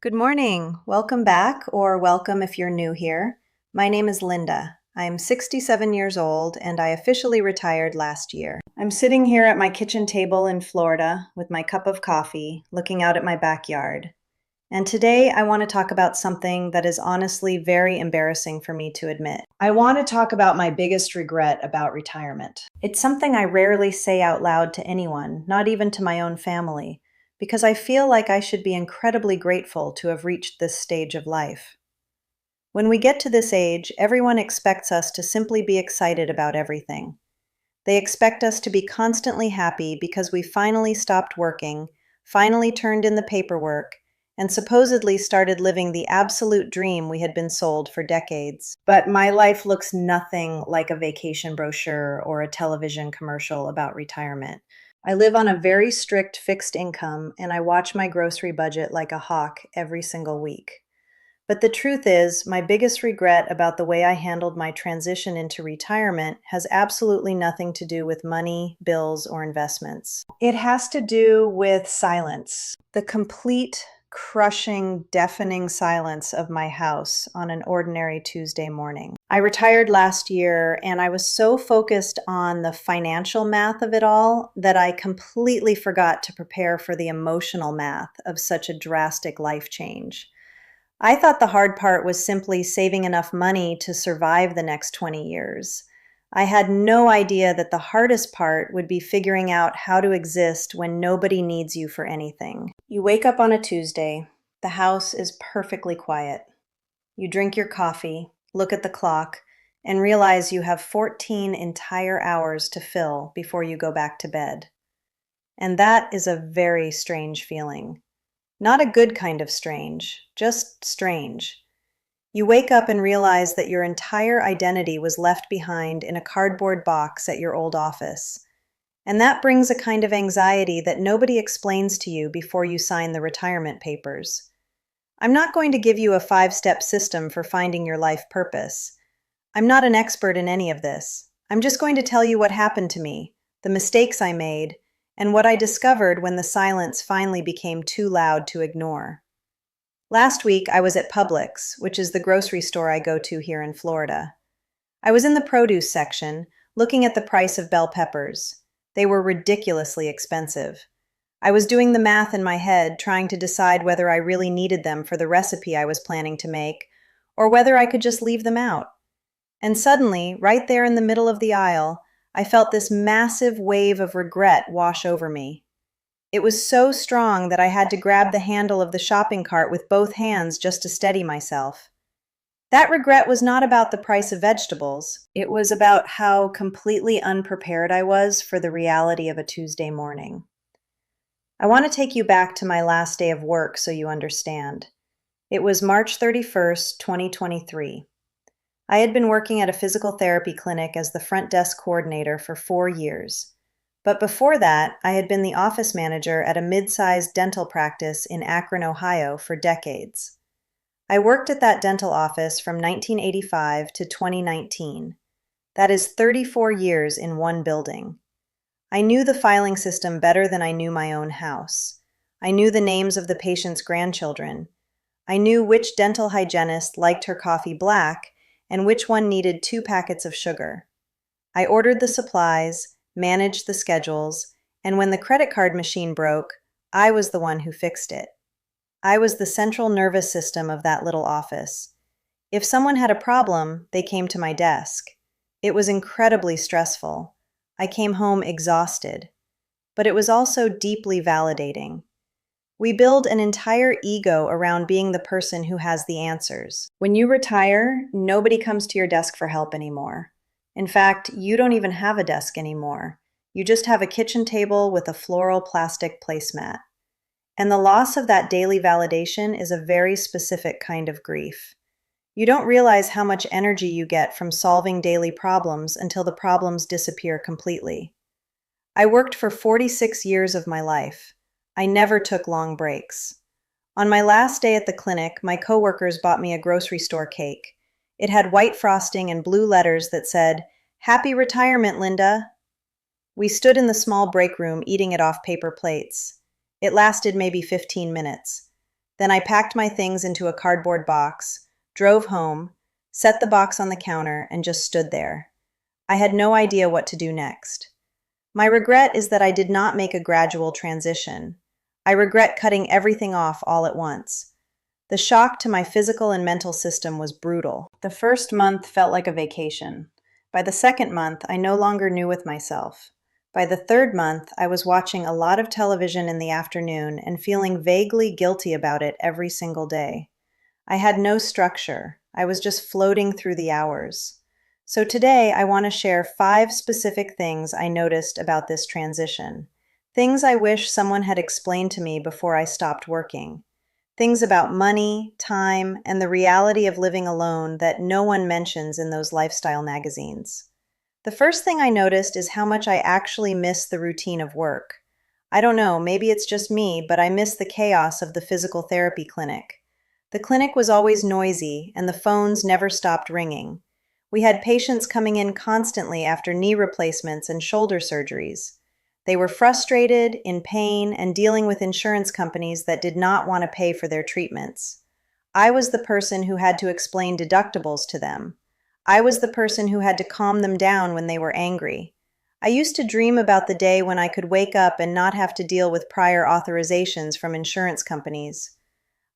Good morning. Welcome back, or welcome if you're new here. My name is Linda. I'm 67 years old and I officially retired last year. I'm sitting here at my kitchen table in Florida with my cup of coffee, looking out at my backyard. And today I want to talk about something that is honestly very embarrassing for me to admit. I want to talk about my biggest regret about retirement. It's something I rarely say out loud to anyone, not even to my own family, because I feel like I should be incredibly grateful to have reached this stage of life. When we get to this age, everyone expects us to simply be excited about everything. They expect us to be constantly happy because we finally stopped working, finally turned in the paperwork, and supposedly started living the absolute dream we had been sold for decades. But my life looks nothing like a vacation brochure or a television commercial about retirement. I live on a very strict fixed income, and I watch my grocery budget like a hawk every single week. But the truth is, my biggest regret about the way I handled my transition into retirement has absolutely nothing to do with money, bills, or investments. It has to do with silence. The complete, crushing, deafening silence of my house on an ordinary Tuesday morning. I retired last year, and I was so focused on the financial math of it all that I completely forgot to prepare for the emotional math of such a drastic life change. I thought the hard part was simply saving enough money to survive the next 20 years. I had no idea that the hardest part would be figuring out how to exist when nobody needs you for anything. You wake up on a Tuesday. The house is perfectly quiet. You drink your coffee, look at the clock, and realize you have 14 entire hours to fill before you go back to bed. And that is a very strange feeling. Not a good kind of strange, just strange. You wake up and realize that your entire identity was left behind in a cardboard box at your old office. And that brings a kind of anxiety that nobody explains to you before you sign the retirement papers. I'm not going to give you a 5-step system for finding your life purpose. I'm not an expert in any of this. I'm just going to tell you what happened to me, the mistakes I made, and what I discovered when the silence finally became too loud to ignore. Last week, I was at Publix, which is the grocery store I go to here in Florida. I was in the produce section, looking at the price of bell peppers. They were ridiculously expensive. I was doing the math in my head, trying to decide whether I really needed them for the recipe I was planning to make, or whether I could just leave them out. And suddenly, right there in the middle of the aisle, I felt this massive wave of regret wash over me. It was so strong that I had to grab the handle of the shopping cart with both hands just to steady myself. That regret was not about the price of vegetables. It was about how completely unprepared I was for the reality of a Tuesday morning. I want to take you back to my last day of work so you understand. It was March 31st, 2023. I had been working at a physical therapy clinic as the front desk coordinator for 4 years. But before that, I had been the office manager at a mid-sized dental practice in Akron, Ohio for decades. I worked at that dental office from 1985 to 2019. That is 34 years in one building. I knew the filing system better than I knew my own house. I knew the names of the patient's grandchildren. I knew which dental hygienist liked her coffee black and which one needed 2 packets of sugar. I ordered the supplies, managed the schedules, and when the credit card machine broke, I was the one who fixed it. I was the central nervous system of that little office. If someone had a problem, they came to my desk. It was incredibly stressful. I came home exhausted. But it was also deeply validating. We build an entire ego around being the person who has the answers. When you retire, nobody comes to your desk for help anymore. In fact, you don't even have a desk anymore. You just have a kitchen table with a floral plastic placemat. And the loss of that daily validation is a very specific kind of grief. You don't realize how much energy you get from solving daily problems until the problems disappear completely. I worked for 46 years of my life. I never took long breaks. On my last day at the clinic, my coworkers bought me a grocery store cake. It had white frosting and blue letters that said, "Happy retirement, Linda." We stood in the small break room eating it off paper plates. It lasted maybe 15 minutes. Then I packed my things into a cardboard box, drove home, set the box on the counter, and just stood there. I had no idea what to do next. My regret is that I did not make a gradual transition. I regret cutting everything off all at once. The shock to my physical and mental system was brutal. The first month felt like a vacation. By the second month, I no longer knew with myself. By the third month, I was watching a lot of television in the afternoon and feeling vaguely guilty about it every single day. I had no structure. I was just floating through the hours. So today, I want to share 5 specific things I noticed about this transition. Things I wish someone had explained to me before I stopped working. Things about money, time, and the reality of living alone that no one mentions in those lifestyle magazines. The first thing I noticed is how much I actually miss the routine of work. I don't know, maybe it's just me, but I miss the chaos of the physical therapy clinic. The clinic was always noisy, and the phones never stopped ringing. We had patients coming in constantly after knee replacements and shoulder surgeries. They were frustrated, in pain, and dealing with insurance companies that did not want to pay for their treatments. I was the person who had to explain deductibles to them. I was the person who had to calm them down when they were angry. I used to dream about the day when I could wake up and not have to deal with prior authorizations from insurance companies.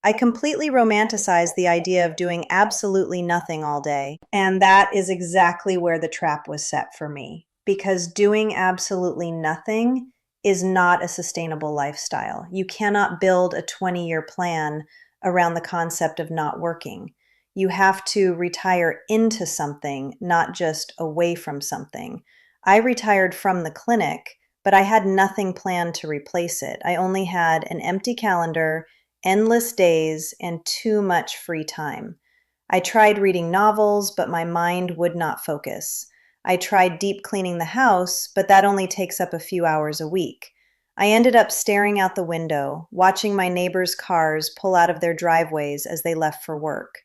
I completely romanticized the idea of doing absolutely nothing all day, and that is exactly where the trap was set for me. Because doing absolutely nothing is not a sustainable lifestyle. You cannot build a 20-year plan around the concept of not working. You have to retire into something, not just away from something. I retired from the clinic, but I had nothing planned to replace it. I only had an empty calendar, endless days, and too much free time. I tried reading novels, but my mind would not focus. I tried deep cleaning the house, but that only takes up a few hours a week. I ended up staring out the window, watching my neighbors' cars pull out of their driveways as they left for work.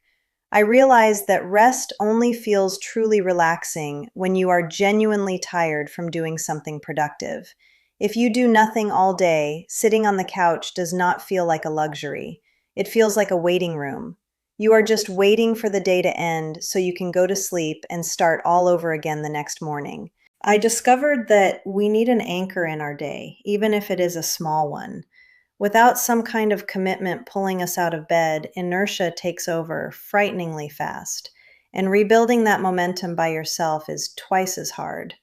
I realized that rest only feels truly relaxing when you are genuinely tired from doing something productive. If you do nothing all day, sitting on the couch does not feel like a luxury. It feels like a waiting room. You are just waiting for the day to end so you can go to sleep and start all over again the next morning. I discovered that we need an anchor in our day, even if it is a small one. Without some kind of commitment pulling us out of bed, inertia takes over frighteningly fast, and rebuilding that momentum by yourself is twice as hard.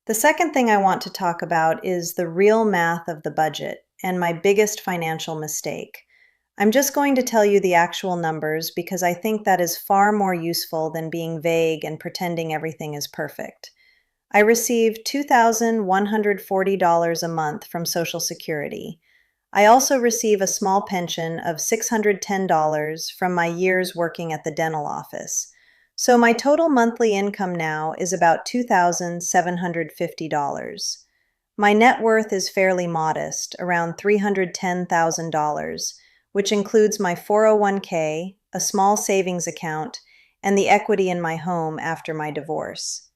The second thing I want to talk about is the real math of the budget and my biggest financial mistake. I'm just going to tell you the actual numbers because I think that is far more useful than being vague and pretending everything is perfect. I received $2,140 a month from Social Security. I also receive a small pension of $610 from my years working at the dental office. So my total monthly income now is about $2,750. My net worth is fairly modest, around $310,000, which includes my 401k, a small savings account, and the equity in my home after my divorce.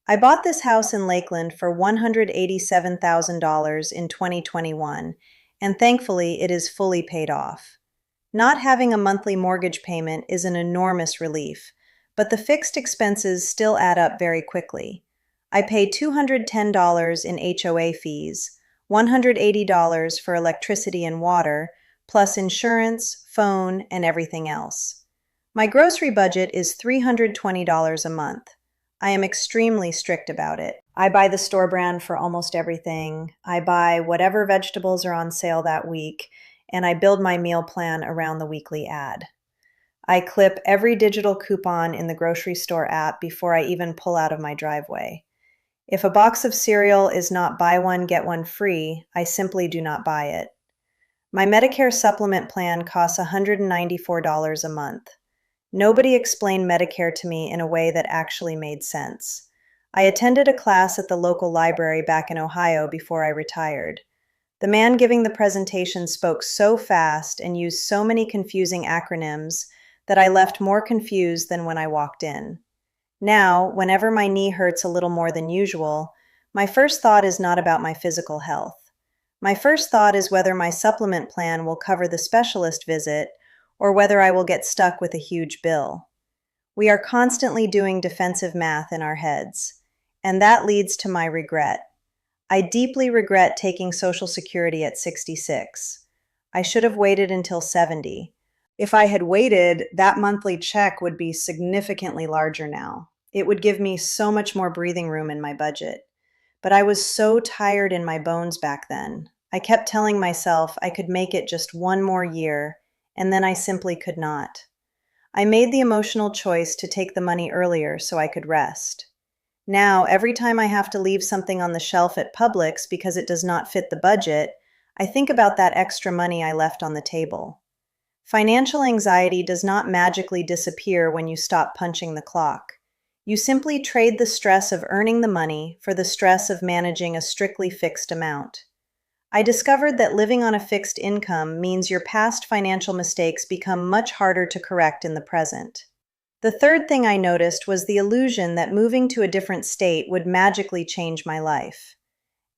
I bought this house in Lakeland for $187,000 in 2021, and thankfully it is fully paid off. Not having a monthly mortgage payment is an enormous relief, but the fixed expenses still add up very quickly. I pay $210 in HOA fees, $180 for electricity and water, plus insurance, phone, and everything else. My grocery budget is $320 a month. I am extremely strict about it. I buy the store brand for almost everything. I buy whatever vegetables are on sale that week, and I build my meal plan around the weekly ad. I clip every digital coupon in the grocery store app before I even pull out of my driveway. If a box of cereal is not buy one, get one free, I simply do not buy it. My Medicare supplement plan costs $194 a month. Nobody explained Medicare to me in a way that actually made sense. I attended a class at the local library back in Ohio before I retired. The man giving the presentation spoke so fast and used so many confusing acronyms that I left more confused than when I walked in. Now, whenever my knee hurts a little more than usual, my first thought is not about my physical health. My first thought is whether my supplement plan will cover the specialist visit or whether I will get stuck with a huge bill. We are constantly doing defensive math in our heads, and that leads to my regret. I deeply regret taking Social Security at 66. I should have waited until 70. If I had waited, that monthly check would be significantly larger now. It would give me so much more breathing room in my budget. But I was so tired in my bones back then. I kept telling myself I could make it just one more year, and then I simply could not. I made the emotional choice to take the money earlier so I could rest. Now, every time I have to leave something on the shelf at Publix because it does not fit the budget, I think about that extra money I left on the table. Financial anxiety does not magically disappear when you stop punching the clock. You simply trade the stress of earning the money for the stress of managing a strictly fixed amount. I discovered that living on a fixed income means your past financial mistakes become much harder to correct in the present. The third thing I noticed was the illusion that moving to a different state would magically change my life.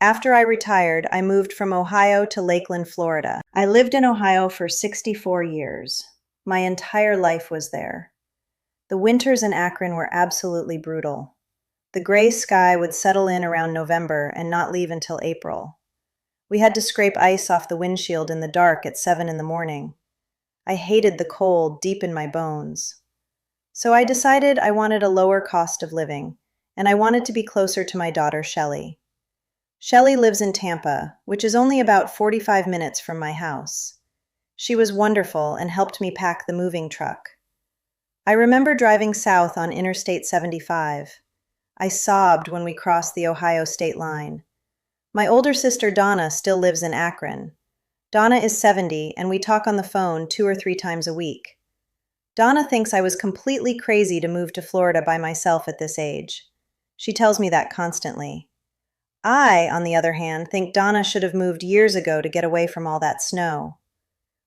After I retired, I moved from Ohio to Lakeland, Florida. I lived in Ohio for 64 years. My entire life was there. The winters in Akron were absolutely brutal. The gray sky would settle in around November and not leave until April. We had to scrape ice off the windshield in the dark at 7 in the morning. I hated the cold deep in my bones. So I decided I wanted a lower cost of living, and I wanted to be closer to my daughter, Shelley. Shelley lives in Tampa, which is only about 45 minutes from my house. She was wonderful and helped me pack the moving truck. I remember driving south on Interstate 75. I sobbed when we crossed the Ohio state line. My older sister Donna still lives in Akron. Donna is 70, and we talk on the phone 2 or 3 times a week. Donna thinks I was completely crazy to move to Florida by myself at this age. She tells me that constantly. I, on the other hand, think Donna should have moved years ago to get away from all that snow.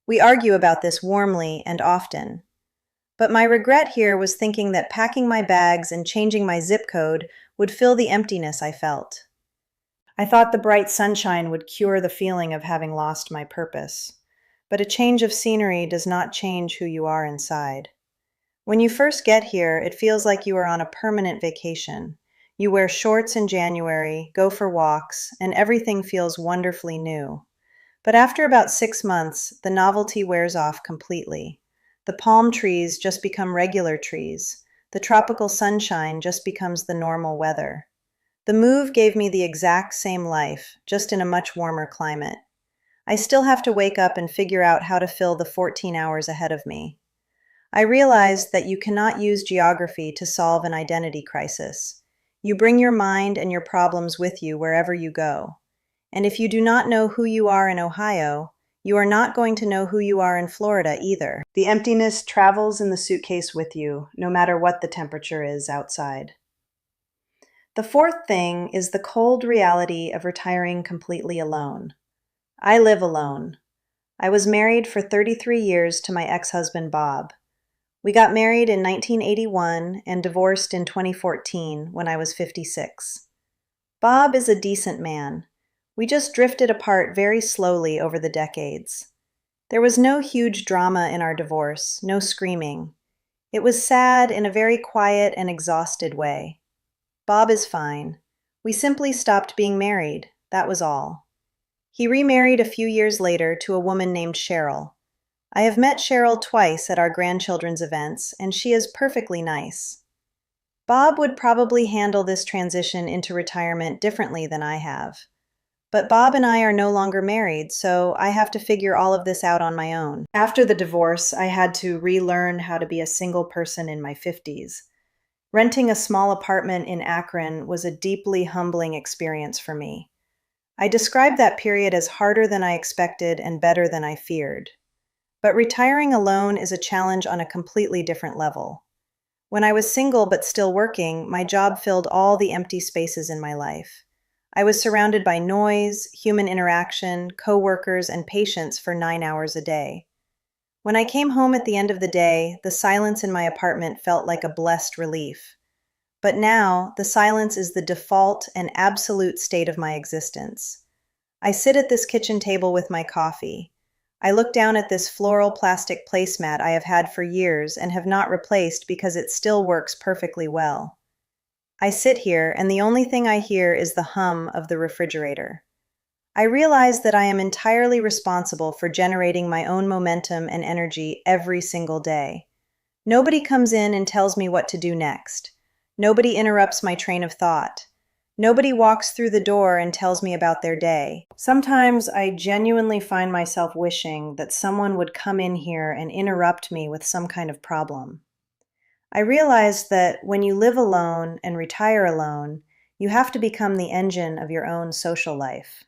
We argue about this warmly and often. But my regret here was thinking that packing my bags and changing my zip code would fill the emptiness I felt. I thought the bright sunshine would cure the feeling of having lost my purpose. But a change of scenery does not change who you are inside. When you first get here, it feels like you are on a permanent vacation. You wear shorts in January, go for walks, and everything feels wonderfully new. But after about 6 months, the novelty wears off completely. The palm trees just become regular trees. The tropical sunshine just becomes the normal weather. The move gave me the exact same life, just in a much warmer climate. I still have to wake up and figure out how to fill the 14 hours ahead of me. I realized that you cannot use geography to solve an identity crisis. You bring your mind and your problems with you wherever you go. And if you do not know who you are in Ohio, you are not going to know who you are in Florida either. The emptiness travels in the suitcase with you, no matter what the temperature is outside. The fourth thing is the cold reality of retiring completely alone. I live alone. I was married for 33 years to my ex-husband, Bob. We got married in 1981 and divorced in 2014 when I was 56. Bob is a decent man. We just drifted apart very slowly over the decades. There was no huge drama in our divorce, no screaming. It was sad in a very quiet and exhausted way. Bob is fine. We simply stopped being married, that was all. He remarried a few years later to a woman named Cheryl. I have met Cheryl twice at our grandchildren's events, and she is perfectly nice. Bob would probably handle this transition into retirement differently than I have. But Bob and I are no longer married, so I have to figure all of this out on my own. After the divorce, I had to relearn how to be a single person in my 50s. Renting a small apartment in Akron was a deeply humbling experience for me. I describe that period as harder than I expected and better than I feared. But retiring alone is a challenge on a completely different level. When I was single but still working, my job filled all the empty spaces in my life. I was surrounded by noise, human interaction, coworkers, and patients for 9 hours a day. When I came home at the end of the day, the silence in my apartment felt like a blessed relief. But now, the silence is the default and absolute state of my existence. I sit at this kitchen table with my coffee. I look down at this floral plastic placemat I have had for years and have not replaced because it still works perfectly well. I sit here, and the only thing I hear is the hum of the refrigerator. I realize that I am entirely responsible for generating my own momentum and energy every single day. Nobody comes in and tells me what to do next. Nobody interrupts my train of thought. Nobody walks through the door and tells me about their day. Sometimes I genuinely find myself wishing that someone would come in here and interrupt me with some kind of problem. I realize that when you live alone and retire alone, you have to become the engine of your own social life.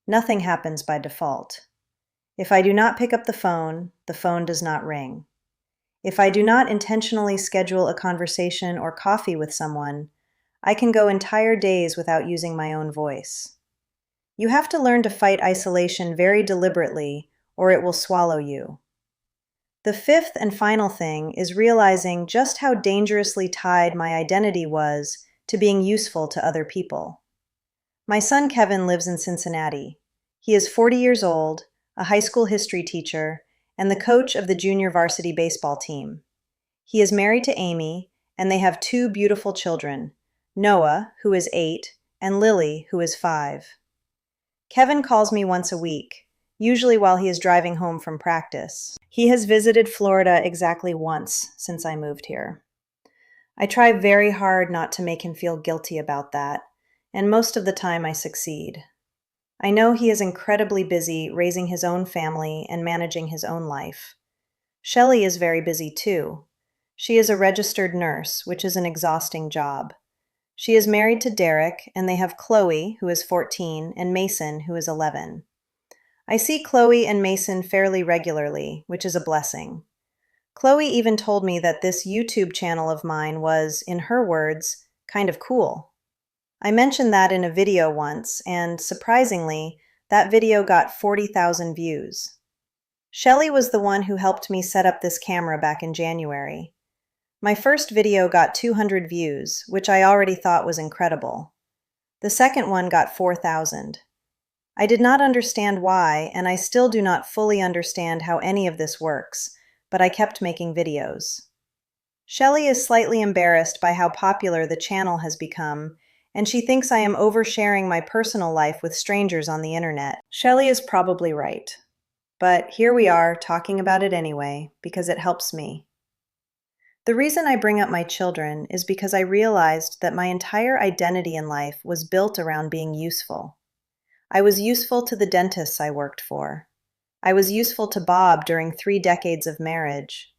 Nothing happens by default. If I do not pick up the phone does not ring. If I do not intentionally schedule a conversation or coffee with someone, I can go entire days without using my own voice. You have to learn to fight isolation very deliberately, or it will swallow you. The fifth and final thing is realizing just how dangerously tied my identity was to being useful to other people. My son Kevin lives in Cincinnati. He is 40 years old, a high school history teacher, and the coach of the junior varsity baseball team. He is married to Amy, and they have two beautiful children, Noah, who is 8, and Lily, who is 5. Kevin calls me once a week, usually while he is driving home from practice. He has visited Florida exactly once since I moved here. I try very hard not to make him feel guilty about that, and most of the time I succeed. I know he is incredibly busy raising his own family and managing his own life. Shelley is very busy too. She is a registered nurse, which is an exhausting job. She is married to Derek, and they have Chloe, who is 14, and Mason, who is 11. I see Chloe and Mason fairly regularly, which is a blessing. Chloe even told me that this YouTube channel of mine was, in her words, kind of cool. I mentioned that in a video once, and surprisingly, that video got 40,000 views. Shelley was the one who helped me set up this camera back in January. My first video got 200 views, which I already thought was incredible. The second one got 4,000. I did not understand why, and I still do not fully understand how any of this works, but I kept making videos. Shelley is slightly embarrassed by how popular the channel has become, and she thinks I am oversharing my personal life with strangers on the internet. Shelley is probably right. But here we are, talking about it anyway, because it helps me. The reason I bring up my children is because I realized that my entire identity in life was built around being useful. I was useful to the dentists I worked for. I was useful to Bob during 3 decades of marriage.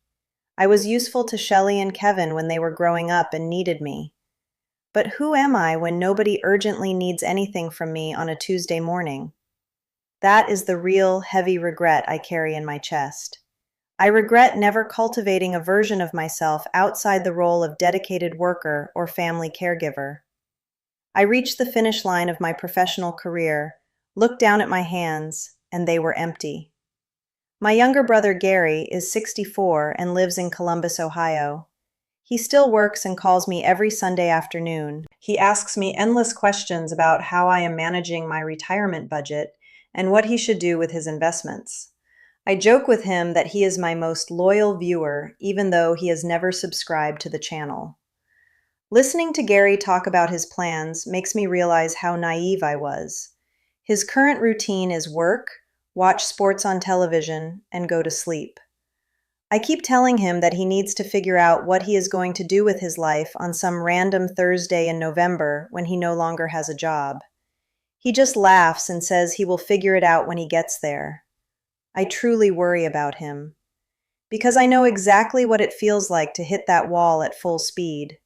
I was useful to Shelley and Kevin when they were growing up and needed me. But who am I when nobody urgently needs anything from me on a Tuesday morning? That is the real, heavy regret I carry in my chest. I regret never cultivating a version of myself outside the role of dedicated worker or family caregiver. I reached the finish line of my professional career, looked down at my hands, and they were empty. My younger brother Gary is 64 and lives in Columbus, Ohio. He still works and calls me every Sunday afternoon. He asks me endless questions about how I am managing my retirement budget and what he should do with his investments. I joke with him that he is my most loyal viewer, even though he has never subscribed to the channel. Listening to Gary talk about his plans makes me realize how naive I was. His current routine is work, watch sports on television, and go to sleep. I keep telling him that he needs to figure out what he is going to do with his life on some random Thursday in November when he no longer has a job. He just laughs and says he will figure it out when he gets there. I truly worry about him, because I know exactly what it feels like to hit that wall at full speed.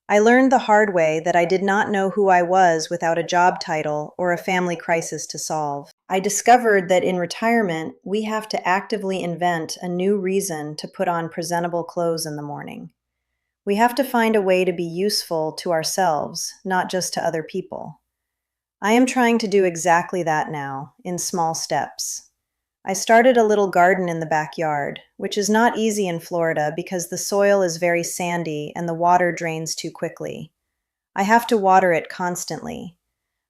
I learned the hard way that I did not know who I was without a job title or a family crisis to solve. I discovered that in retirement, we have to actively invent a new reason to put on presentable clothes in the morning. We have to find a way to be useful to ourselves, not just to other people. I am trying to do exactly that now, in small steps. I started a little garden in the backyard, which is not easy in Florida because the soil is very sandy and the water drains too quickly. I have to water it constantly.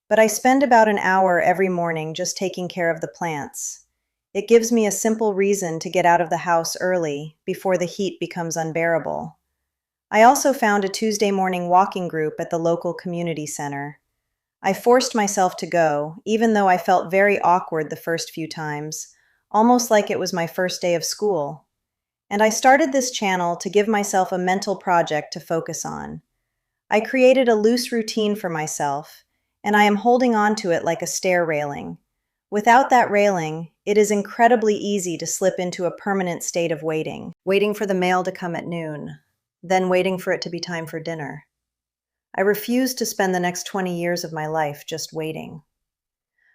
but I spend about an hour every morning just taking care of the plants. It gives me a simple reason to get out of the house early before the heat becomes unbearable. I also found a Tuesday morning walking group at the local community center. I forced myself to go, even though I felt very awkward the first few times, almost like it was my first day of school. And I started this channel to give myself a mental project to focus on. I created a loose routine for myself, and I am holding on to it like a stair railing. Without that railing, it is incredibly easy to slip into a permanent state of waiting for the mail to come at noon, then waiting for it to be time for dinner. I refuse to spend the next 20 years of my life just waiting.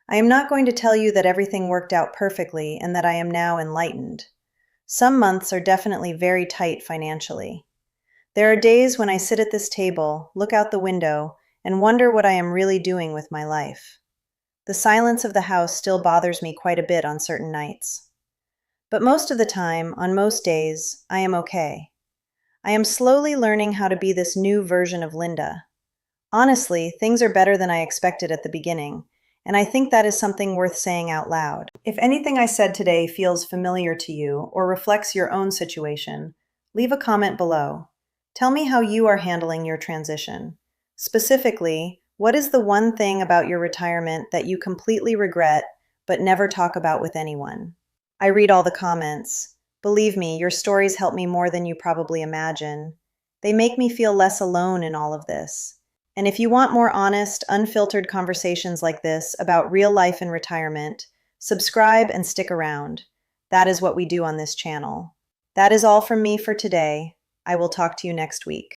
I am not going to tell you that everything worked out perfectly and that I am now enlightened. Some months are definitely very tight financially. There are days when I sit at this table, look out the window, and wonder what I am really doing with my life. The silence of the house still bothers me quite a bit on certain nights. But most of the time, on most days, I am okay. I am slowly learning how to be this new version of Linda. Honestly, things are better than I expected at the beginning, and I think that is something worth saying out loud. If anything I said today feels familiar to you or reflects your own situation, leave a comment below. Tell me how you are handling your transition. Specifically, what is the one thing about your retirement that you completely regret but never talk about with anyone? I read all the comments. Believe me, your stories help me more than you probably imagine. They make me feel less alone in all of this. And if you want more honest, unfiltered conversations like this about real life and retirement, subscribe and stick around. That is what we do on this channel. That is all from me for today. I will talk to you next week.